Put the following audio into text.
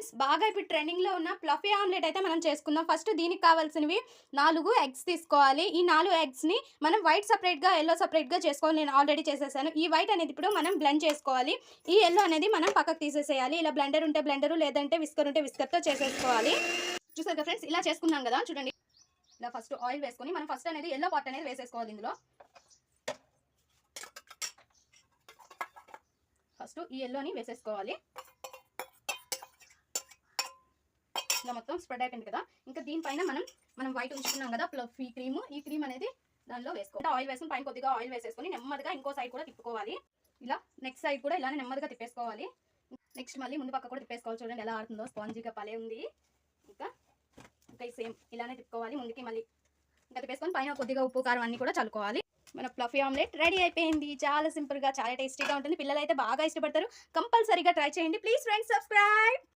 Friends, బాగా ఇప్పుడు ట్రెండింగ్లో ఉన్న ఫ్లఫీ ఆమ్లెట్ అయితే మనం చేసుకుందాం. ఫస్ట్ దీనికి కావాల్సినవి 4 ఎగ్స్ తీసుకోవాలి. ఈ 4 ఎగ్స్ని మనం వైట్ సపరేట్గా, ఎల్లో సపరేట్గా చేసుకోవాలి. నేను ఆల్రెడీ చేసేసాను. ఈ వైట్ అనేది ఇప్పుడు మనం బ్లెండ్ చేసుకోవాలి. ఈ ఎల్లో అనేది మనం పక్కకు తీసేసేయాలి. ఇలా బ్లెండర్ ఉంటే బ్లెండరు, లేదంటే విస్కర్ ఉంటే విస్కర్తో చేసేసుకోవాలి. చూసారు కదా ఫ్రెండ్స్, ఇలా చేసుకున్నాం కదా. చూడండి, ఇలా ఫస్ట్ ఆయిల్ వేసుకొని మనం ఫస్ట్ అనేది ఎల్లో పార్ట్ అనేది వేసేసుకోవాలి. ఇందులో ఫస్ట్ ఈ ఎల్లోని వేసేసుకోవాలి. ఇలా మొత్తం స్ప్రెడ్ అయిపోయింది కదా. ఇంకా దీనిపైన మనం వైట్ ఉంచుకున్నాం కదా ఫ్లఫీ క్రీమ్, ఈ క్రీమ్ అనేది దానిలో వేసుకోవాలి. ఆయిల్ వేసుకుని పైన కొద్దిగా ఆయిల్ వేసేసుకొని నెమ్మదిగా ఇంకో సైడ్ కూడా తిప్పుకోవాలి. ఇలా నెక్స్ట్ సైడ్ కూడా ఇలానే నెమ్మదిగా తిప్పేసుకోవాలి. నెక్స్ట్ మళ్ళీ ముందు పక్క కూడా తిప్పేసుకోవాలి. చూడండి ఎలా ఆడుతుందో, స్పాంజీగా పలే ఉంది. ఇంకా సేమ్ ఇలానే తిప్పుకోవాలి ముందుకి. మళ్ళీ ఇంకా తిప్పేసుకొని పైన కొద్దిగా ఉప్పు కారం అన్నీ కూడా చల్లుకోవాలి. మన ఫ్లఫీ ఆమ్లెట్ రెడీ అయిపోయింది. చాలా సింపుల్గా, చాలా టేస్టీగా ఉంటుంది. పిల్లలు అయితే బాగా ఇష్టపడతారు. కంపల్సరీగా ట్రై చేయండి. Please friends, subscribe.